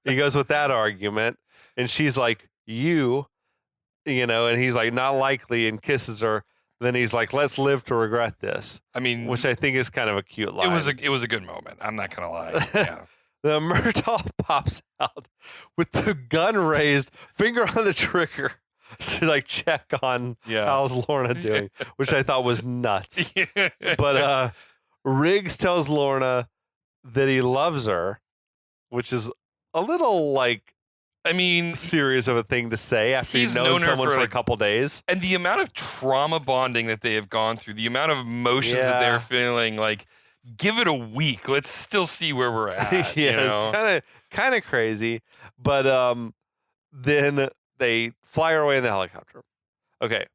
He goes with that argument. And she's like, and he's like, not likely, and kisses her. Then he's like, let's live to regret this. I mean, which I think is kind of a cute line. It was a good moment. I'm not going to lie. Yeah. The Murtaugh pops out with the gun raised, finger on the trigger to like check on how's Lorna doing, which I thought was nuts. But Riggs tells Lorna that he loves her, which is a little like, serious of a thing to say after you've known someone for a couple days. And the amount of trauma bonding that they have gone through, the amount of emotions that they're feeling, like, give it a week. Let's still see where we're at. It's kind of crazy. But then they fly her away in the helicopter. Okay.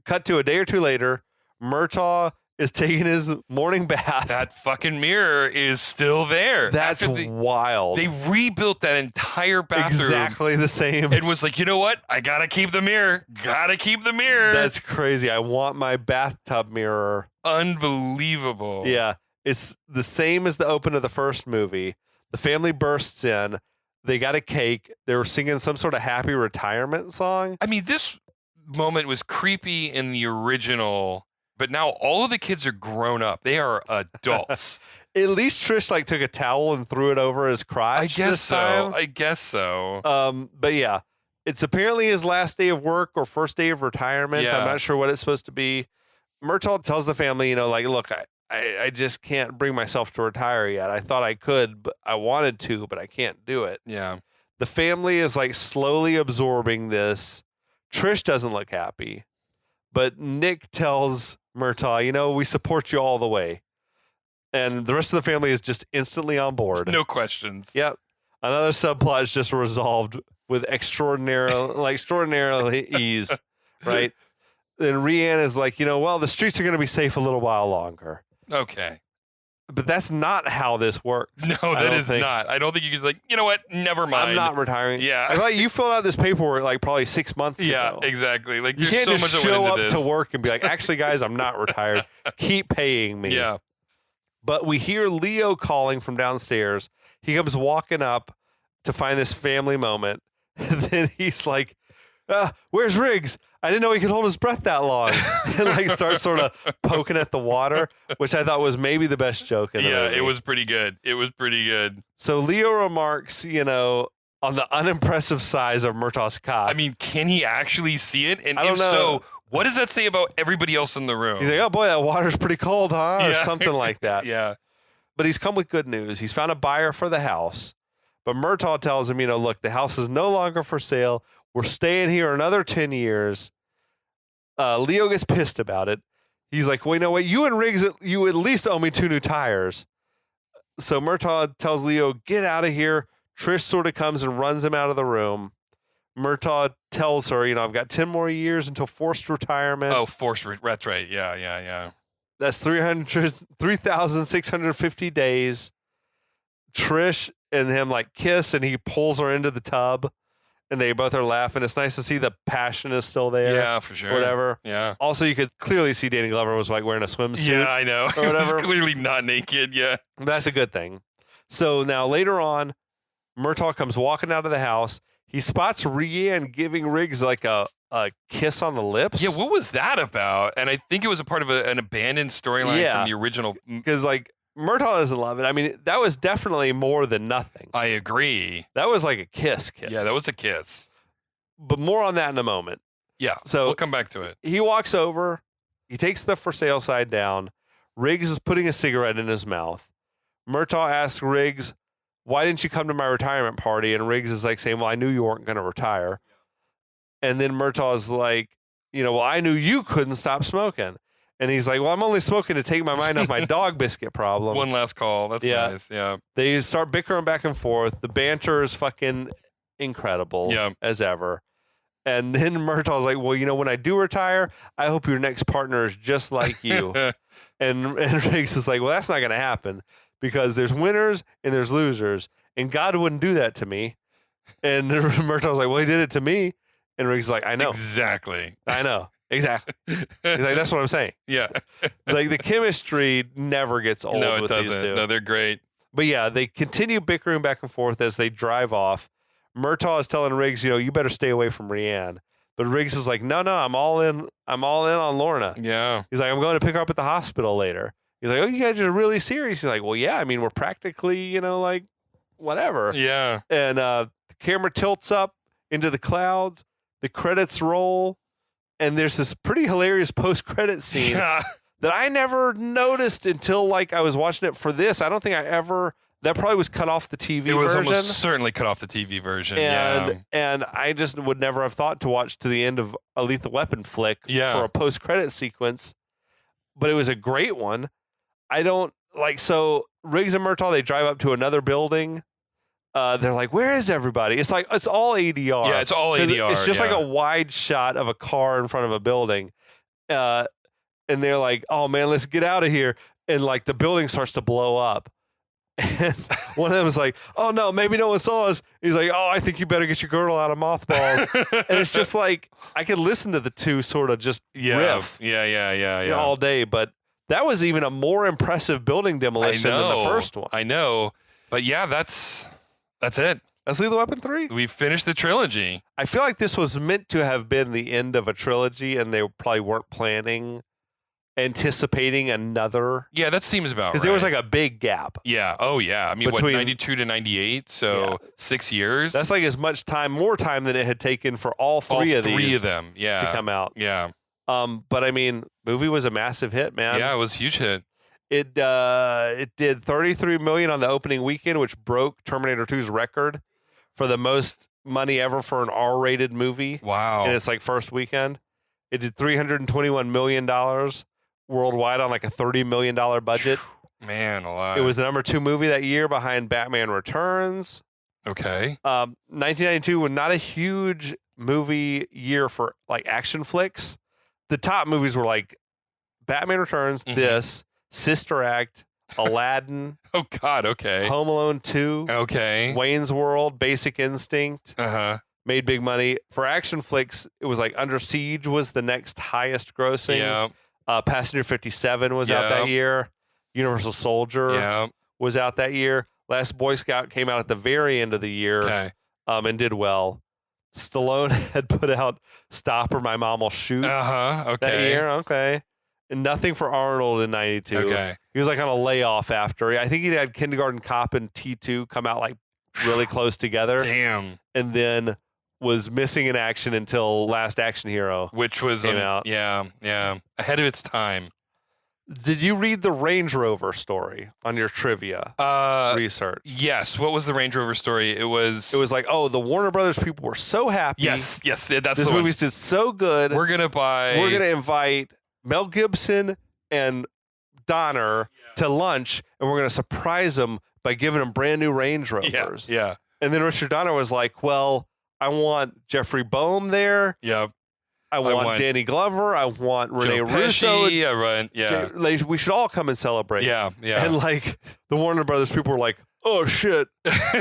Cut to a day or two later. Murtaugh is taking his morning bath. That fucking mirror is still there. That's wild. They rebuilt that entire bathroom. Exactly the same. And was like, you know what? I gotta keep the mirror. Gotta keep the mirror. That's crazy. I want my bathtub mirror. Unbelievable. Yeah. It's the same as the open of the first movie. The family bursts in. They got a cake. They were singing some sort of happy retirement song. I mean, this moment was creepy in the original, but now all of the kids are grown up. They are adults. At least Trish like took a towel and threw it over his crotch. I guess this so. time. I guess so. But yeah, it's apparently his last day of work or first day of retirement. Yeah. I'm not sure what it's supposed to be. Murtaugh tells the family, like, look, I just can't bring myself to retire yet. I thought I could, but I wanted to, but I can't do it. Yeah. The family is like slowly absorbing this. Trish doesn't look happy, but Nick tells Murtaugh, we support you all the way. And the rest of the family is just instantly on board. No questions. Yep. Another subplot is just resolved with extraordinary ease, right? Then Rianne is like, well, the streets are going to be safe a little while longer. Okay. But that's not how this works. No, that is not. I don't think you can like, you know what? Never mind. I'm not retiring. Yeah. I thought you filled out this paperwork like probably 6 months ago. Yeah, exactly. Like You there's can't so just much show that up went into to this. work and be like, actually, guys, I'm not retired. Keep paying me. Yeah. But we hear Leo calling from downstairs. He comes walking up to find this family moment. And then he's like, where's Riggs? I didn't know he could hold his breath that long. And like starts sort of poking at the water, which I thought was maybe the best joke in the movie. It was pretty good. It was pretty good. So Leo remarks, on the unimpressive size of Murtaugh's cock. I mean, can he actually see it? And I don't if know. so, what does that say about everybody else in the room? He's like, oh boy, that water's pretty cold, huh? Or Yeah. something like that. Yeah. But he's come with good news. He's found a buyer for the house. But Murtaugh tells him, look, the house is no longer for sale. We're staying here another 10 years. Leo gets pissed about it. He's like, well, you know what? You and Riggs, you at least owe me 2 new tires. So Murtaugh tells Leo, get out of here. Trish sort of comes and runs him out of the room. Murtaugh tells her, I've got 10 more years until forced retirement. Oh, that's right. Yeah. That's 3,650 days. Trish and him like kiss, and he pulls her into the tub, and they both are laughing. It's nice to see the passion is still there. Yeah, for sure. Whatever. Yeah. Also, you could clearly see Danny Glover was like wearing a swimsuit. Yeah, I know. Or whatever. He's clearly not naked. Yeah. That's a good thing. So now later on, Murtaugh comes walking out of the house. He spots Rianne giving Riggs like a kiss on the lips. Yeah, what was that about? And I think it was a part of an abandoned storyline Yeah. from the original. Because like Murtaugh doesn't love it. I mean, that was definitely more than nothing. I agree. That was like a kiss. Yeah, that was a kiss. But more on that in a moment. Yeah, So we'll come back to it. he walks over. He takes the for sale side down. Riggs is putting a cigarette in his mouth. Murtaugh asks Riggs, why didn't you come to my retirement party? And Riggs is like saying, well, I knew you weren't going to retire. And then Murtaugh's like, well, I knew you couldn't stop smoking. And he's like, well, I'm only smoking to take my mind off my dog biscuit problem. One last call. That's Yeah. nice. Yeah. They start bickering back and forth. The banter is fucking incredible Yeah. as ever. And then Murtaugh's like, well, when I do retire, I hope your next partner is just like you. and Riggs is like, well, that's not going to happen because there's winners and there's losers. And God wouldn't do that to me. And Murtaugh's like, well, he did it to me. And Riggs is like, I know. Exactly. I know. Exactly. He's like, that's what I'm saying. Yeah. Like the chemistry never gets old No, it with doesn't. these two. No, they're great. But yeah, they continue bickering back and forth as they drive off. Murtaugh is telling Riggs, you better stay away from Rianne. But Riggs is like, no, I'm all in. I'm all in on Lorna. Yeah. He's like, I'm going to pick her up at the hospital later. He's like, oh, you guys are really serious. He's like, well, yeah. I mean, we're practically, like whatever. Yeah. And the camera tilts up into the clouds. The credits roll. And there's this pretty hilarious post-credit scene Yeah. that I never noticed until like I was watching it for this. I don't think I ever. That probably was cut off the TV It was version. almost certainly cut off the TV version. And I just would never have thought to watch to the end of a Lethal Weapon flick Yeah. for a post-credit sequence. But it was a great one. I don't like so Riggs and Murtaugh, they drive up to another building. They're like, where is everybody? It's like it's all ADR. Yeah, it's all 'Cause ADR. It's just like yeah. a wide shot of a car in front of a building. And they're like, oh man, let's get out of here. And like the building starts to blow up. And one of them is like, oh no, maybe no one saw us. He's like, oh, I think you better get your girdle out of mothballs. And it's just like, I could listen to the two sort of just riff Yeah. all day. But that was even a more impressive building demolition than the first one. I know. But yeah, that's it. That's Lethal Weapon 3. We finished the trilogy. I feel like this was meant to have been the end of a trilogy, and they probably weren't anticipating another. Yeah, that seems about right. Because there was like a big gap. Yeah. Oh, yeah. I mean, Between- 92 to 98? So 6 years? That's like as much time, more time than it had taken for all three of these them. Yeah. to come out. Yeah. But I mean, movie was a massive hit, man. Yeah, it was a huge hit. It did $33 million on the opening weekend, which broke Terminator 2's record for the most money ever for an R-rated movie Wow. in its like first weekend. It did $321 million worldwide on like a $30 million budget. Man alive. It was the number 2 movie that year behind Batman Returns. Okay. 1992 was not a huge movie year for like action flicks. The top movies were like Batman Returns, this, Sister Act, Aladdin, Oh, God. Okay. Home Alone 2, Okay. Wayne's World, Basic Instinct, Uh-huh. made big money. For action flicks, it was like Under Siege was the next highest grossing. Yeah. Passenger 57 was out that Yeah. year. Universal Soldier Yeah. was out that year. Last Boy Scout came out at the very end of the year Okay. and did well. Stallone had put out Stop or My Mom Will Shoot Uh-huh. that Okay. year. Okay. And nothing for Arnold in 92. Okay. He was like on a layoff after. I think he had Kindergarten Cop and T2 come out like really close together Damn. and then was missing in action until Last Action Hero. Which was Came out. Yeah. Ahead of its time. Did you read the Range Rover story on your trivia research? Yes. What was the Range Rover story? It was Like, oh, the Warner Brothers people were so happy. Yes, that's This the one. movie did so good. We're gonna invite Mel Gibson and Donner to lunch, and we're going to surprise them by giving them brand new Range Rovers. Yeah. And then Richard Donner was like, well, I want Jeffrey Boehm there. Yeah. I want Danny Glover. I want Rene Joe Russo. Pesci, right. Yeah. We should all come and celebrate. Yeah. And like the Warner Brothers people were like, oh shit,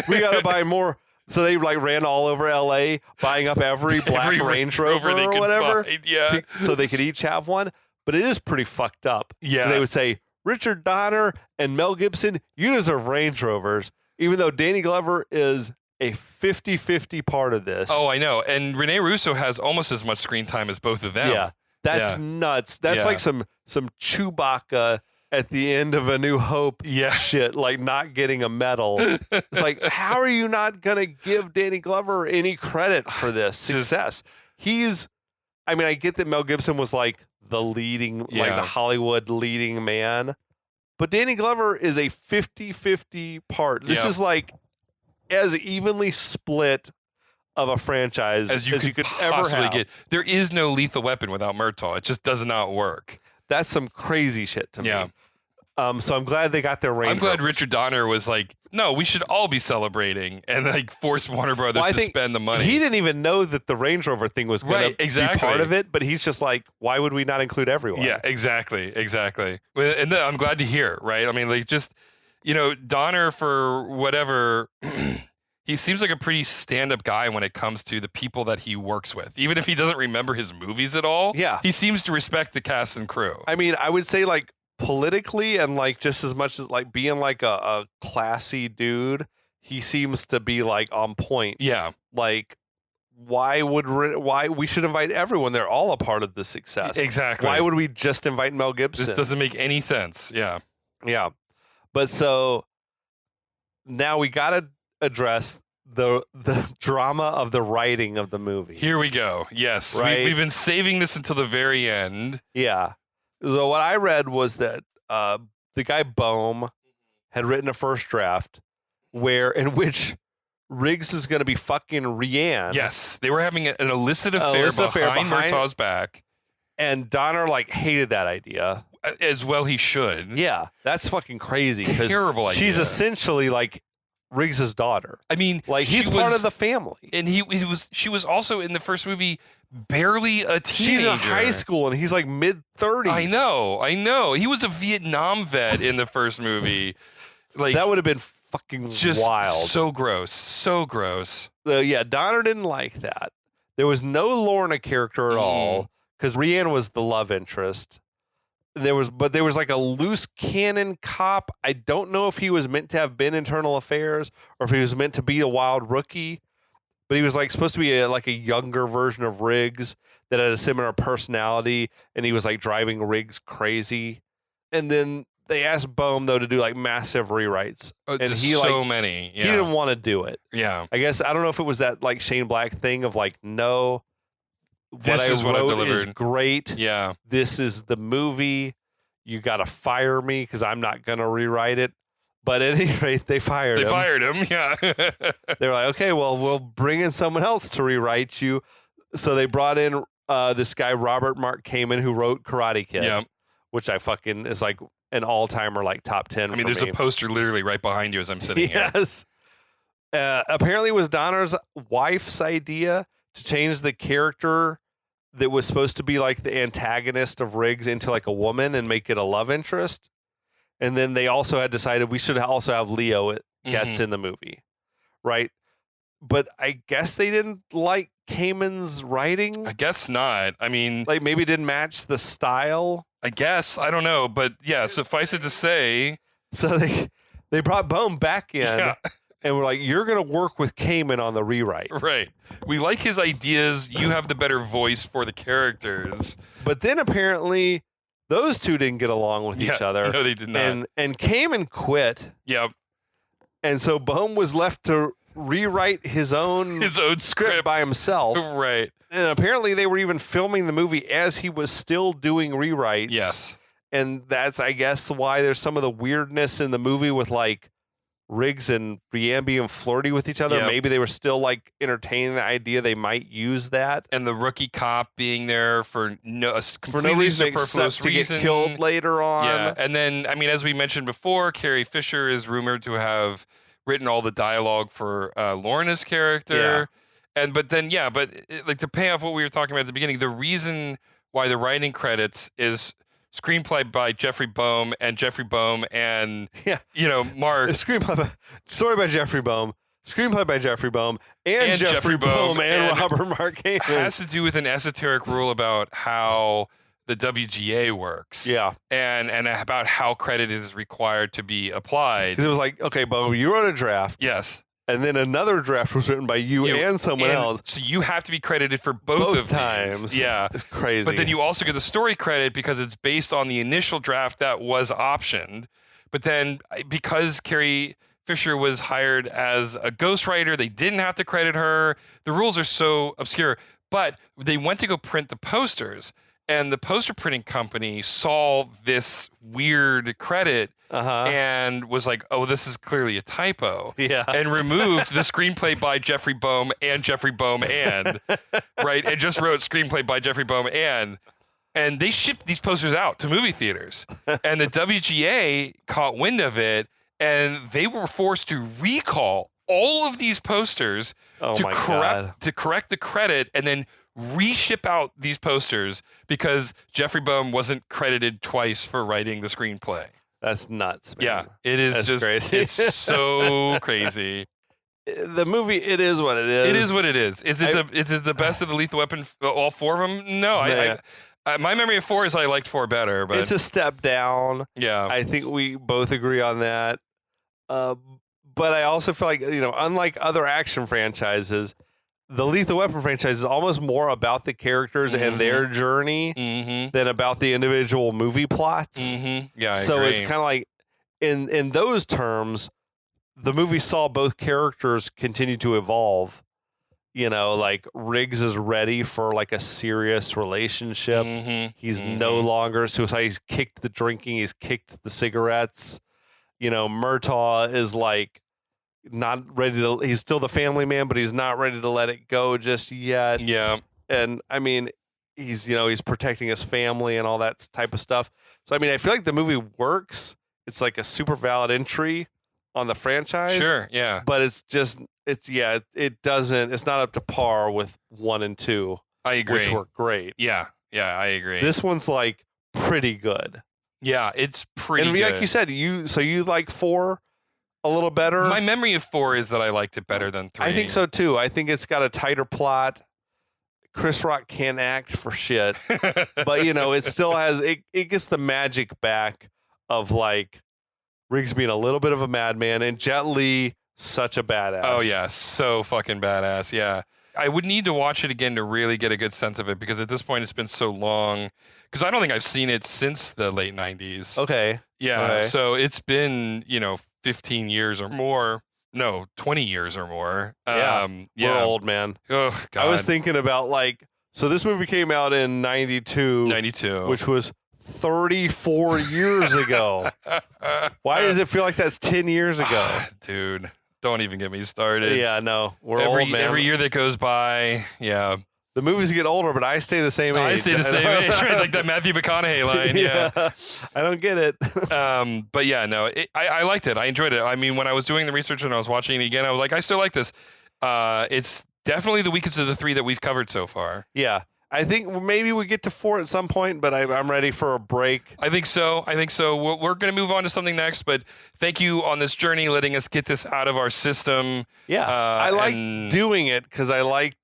we got to buy more. So they like ran all over LA buying up every black Range Rover they or could whatever. find. Yeah. So they could each have one. But it is pretty fucked up. Yeah. And they would say, Richard Donner and Mel Gibson, you deserve Range Rovers, even though Danny Glover is a 50-50 part of this. Oh, I know. And Rene Russo has almost as much screen time as both of them. Yeah. That's nuts. That's like some Chewbacca at the end of A New Hope shit, like not getting a medal. It's like, how are you not going to give Danny Glover any credit for this success? I get that Mel Gibson was like the leading, like the Hollywood leading man, but Danny Glover is a 50-50 part. This is like as evenly split of a franchise as you could ever have. Get. There is no Lethal Weapon without Murtaugh. It just does not work. That's some crazy shit to me. Yeah. So I'm glad they got their Range I'm glad Rovers. Richard Donner was like, no, we should all be celebrating, and like forced Warner Brothers to spend the money. He didn't even know that the Range Rover thing was going to be part of it, but he's just like, why would we not include everyone? Yeah, exactly. And then I'm glad to hear, right? I mean, like just, Donner for whatever, he seems like a pretty stand-up guy when it comes to the people that he works with. Even if he doesn't remember his movies at all, he seems to respect the cast and crew. I mean, I would say like politically and like just as much as like being like a classy dude, he seems to be like on point. Yeah. Like why we should invite everyone? They're all a part of the success. Exactly. Why would we just invite Mel Gibson? This doesn't make any sense. Yeah. Yeah. But so now we got to address the drama of the writing of the movie. Here we go. Yes. Right? We've been saving this until the very end. Yeah. So what I read was that the guy Boehm had written a first draft in which Riggs is going to be fucking Rianne. Yes, they were having an illicit affair behind Murtaugh's back, and Donner like hated that idea. As well, he should. Yeah, that's fucking crazy. Terrible idea. She's essentially like Riggs's daughter. I mean, like he's part of the family, and she was also in the first movie. Barely a teenager. She's in high school and he's like mid-30s. I know. He was a Vietnam vet in the first movie. Like that would have been fucking just wild. So gross. Yeah, Donner didn't like that. There was no Lorna character at all because Rianne was the love interest. There was like a loose cannon cop. I don't know if he was meant to have been internal affairs or if he was meant to be a wild rookie. But he was like supposed to be like a younger version of Riggs that had a similar personality, and he was like driving Riggs crazy. And then they asked Boehm though to do like massive rewrites, and he many. Yeah. He didn't want to do it. Yeah, I guess I don't know if it was that like Shane Black thing of like, no, what I wrote is great. Yeah, this is the movie. you got to fire me because I'm not going to rewrite it. But at any rate, they fired him. They fired him, yeah. They were like, okay, well, we'll bring in someone else to rewrite you. So they brought in this guy, Robert Mark Kamen, who wrote Karate Kid, Yeah. which I fucking is like an all-timer, like top 10 I mean, for there's me. a poster literally right behind you as I'm sitting here. Yes. Apparently it was Donner's wife's idea to change the character that was supposed to be like the antagonist of Riggs into like a woman and make it a love interest. And then they also had decided we should also have Leo Getz in the movie, right? But I guess they didn't like Kamen's writing. I guess not. I mean, Like maybe it didn't match the style. I guess. I don't know. But yeah, suffice it to say. So they brought Bohm back in Yeah. and were like, you're going to work with Kamen on the rewrite. Right. We like his ideas. You have the better voice for the characters. But then apparently those two didn't get along with each other. No, they did not. And Kamen quit. Yep. And so Bohm was left to rewrite his own script by himself. Right. And apparently they were even filming the movie as he was still doing rewrites. Yes. And that's, I guess, why there's some of the weirdness in the movie with like Riggs and Riambi being flirty with each other. Yep. Maybe they were still like entertaining the idea they might use that. And the rookie cop being there for a For no completely reason superfluous except to reason. get killed later on. Yeah. And then, I mean, as we mentioned before, Carrie Fisher is rumored to have written all the dialogue for Lorna's character. But like to pay off what we were talking about at the beginning, the reason why the writing credits is screenplay by Jeffrey Bohm and Mark. Story by Jeffrey Bohm. Screenplay by Jeffrey Bohm and Jeffrey Bohm and Robert Mark Kamen. Has to do with an esoteric rule about how the WGA works. Yeah. And about how credit is required to be applied. Because it was like, okay, Bohm, you wrote a draft. Yes. And then another draft was written by you and someone else. So you have to be credited for both of times. These. Yeah. It's crazy. But then you also get the story credit because it's based on the initial draft that was optioned. But then because Carrie Fisher was hired as a ghostwriter, they didn't have to credit her. The rules are so obscure. But they went to go print the posters, and the poster printing company saw this weird credit and was like, oh, this is clearly a typo. Yeah. And removed the screenplay by Jeffrey Bohm and Jeffrey Bohm and, right? And just wrote screenplay by Jeffrey Bohm and they shipped these posters out to movie theaters. And the WGA caught wind of it, and they were forced to recall all of these posters to correct the credit and then reship out these posters because Jeffrey Bohm wasn't credited twice for writing the screenplay. That's nuts, man. Yeah, it is. That's just crazy. It's so crazy. The movie, it is what it is. It is what it is. Is it the best of the Lethal Weapon? All four of them? No, my memory of 4 is I liked 4 better, but it's a step down. Yeah, I think we both agree on that. But I also feel like, unlike other action franchises, the Lethal Weapon franchise is almost more about the characters and their journey than about the individual movie plots. Yeah, I so agree. it's kind of like, in those terms, the movie saw both characters continue to evolve. Like Riggs is ready for like a serious relationship. He's no longer suicide. He's kicked the drinking. He's kicked the cigarettes. Murtaugh is like not ready to. He's still the family man, but he's not ready to let it go just yet. Yeah. And I mean, he's protecting his family and all that type of stuff. So I mean, I feel like the movie works. It's like a super valid entry on the franchise. Sure. Yeah. But it doesn't. It's not up to par with 1 and 2. I agree. Which were great. Yeah. Yeah. I agree. This one's like pretty good. Yeah, it's pretty. And good. like you said, you like 4 a little better. My memory of 4 is that I liked it better than 3. I think so too. I think it's got a tighter plot. Chris Rock can't act for shit, but it still has it gets the magic back of like Riggs being a little bit of a madman and Jet Li such a badass. Oh yeah, so fucking badass. Yeah. I would need to watch it again to really get a good sense of it because at this point it's been so long. Because I don't think I've seen it since the late 90s. Okay. Yeah. Okay. So it's been, 15 years or more. No, 20 years or more. Yeah. We're old, man. Oh, God. I was thinking about so this movie came out in 92. 92. Which was 34 years ago. Why does it feel like that's 10 years ago? Dude, don't even get me started. Yeah, no. We're old, man. Every year that goes by, yeah. The movies get older, but I stay the same age. I stay the same age, right? Like that Matthew McConaughey line, yeah. I don't get it. But yeah, no, I liked it. I enjoyed it. I mean, when I was doing the research and I was watching it again, I was like, I still like this. It's definitely the weakest of the three that we've covered so far. Yeah. I think maybe we get to 4 at some point, but I'm ready for a break. I think so. We're going to move on to something next, but thank you on this journey, letting us get this out of our system. Yeah. I like doing it because I like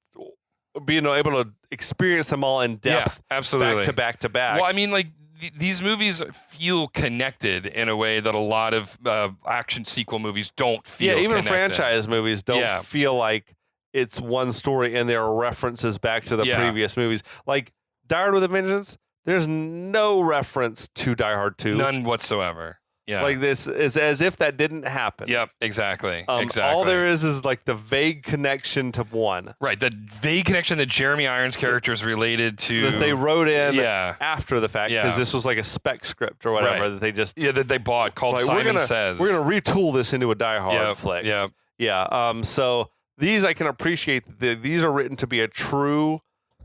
being able to experience them all in depth. Yeah, absolutely. Back to back. Well, I mean, like, these movies feel connected in a way that a lot of action sequel movies don't feel even connected. franchise movies don't feel like it's one story and there are references back to the previous movies. Like Die Hard with a Vengeance, there's no reference to Die Hard 2. None whatsoever. Yeah. Like this is as if that didn't happen. Yep, exactly. All there is like the vague connection to 1. Right, the vague connection that Jeremy Irons' character is related to. That they wrote in after the fact because this was like a spec script or whatever that they just. Yeah, that they bought called like, Simon Says. We're going to retool this into a Die Hard flick. Yeah. Yeah. So these I can appreciate. These are written to be a true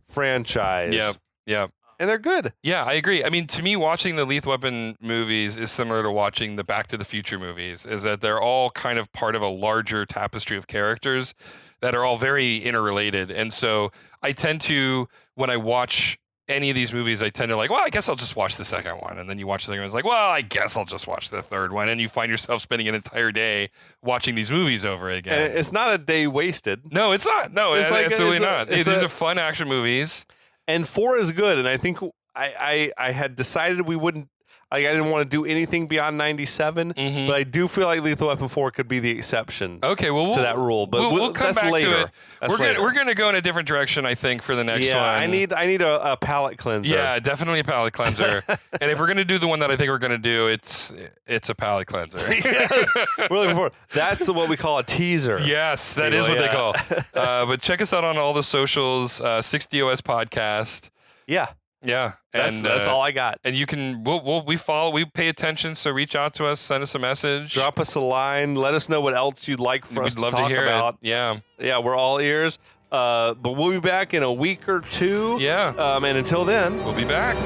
franchise. Yep. And they're good. Yeah, I agree. I mean, to me, watching the Lethal Weapon movies is similar to watching the Back to the Future movies, is that they're all kind of part of a larger tapestry of characters that are all very interrelated. And so I tend to, when I watch any of these movies, I tend to like, well, I guess I'll just watch the second one. And then you watch the second one, it's like, well, I guess I'll just watch the third one. And you find yourself spending an entire day watching these movies over again. And it's not a day wasted. No, it's not. No, it's like, absolutely not. These are fun action movies. And 4 is good, and I think I had decided we wouldn't. Like, I didn't want to do anything beyond 97, but I do feel like Lethal Weapon 4 could be the exception. Okay, well, to that rule, but we'll come that's back later. to it. We're gonna go in a different direction, I think, for the next one. I need a palate cleanser. Yeah, definitely a palate cleanser. And if we're gonna do the one that I think we're gonna do, it's a palate cleanser. Yes, we're looking forward. That's what we call a teaser. Yes, that is what they call. But check us out on all the socials. 60OS Podcast. Yeah. Yeah, and that's all I got. And you can we pay attention. So reach out to us, send us a message, drop us a line, let us know what else you'd like for us to talk about. Yeah, we're all ears. But we'll be back in a week or two. Yeah, and until then, we'll be back.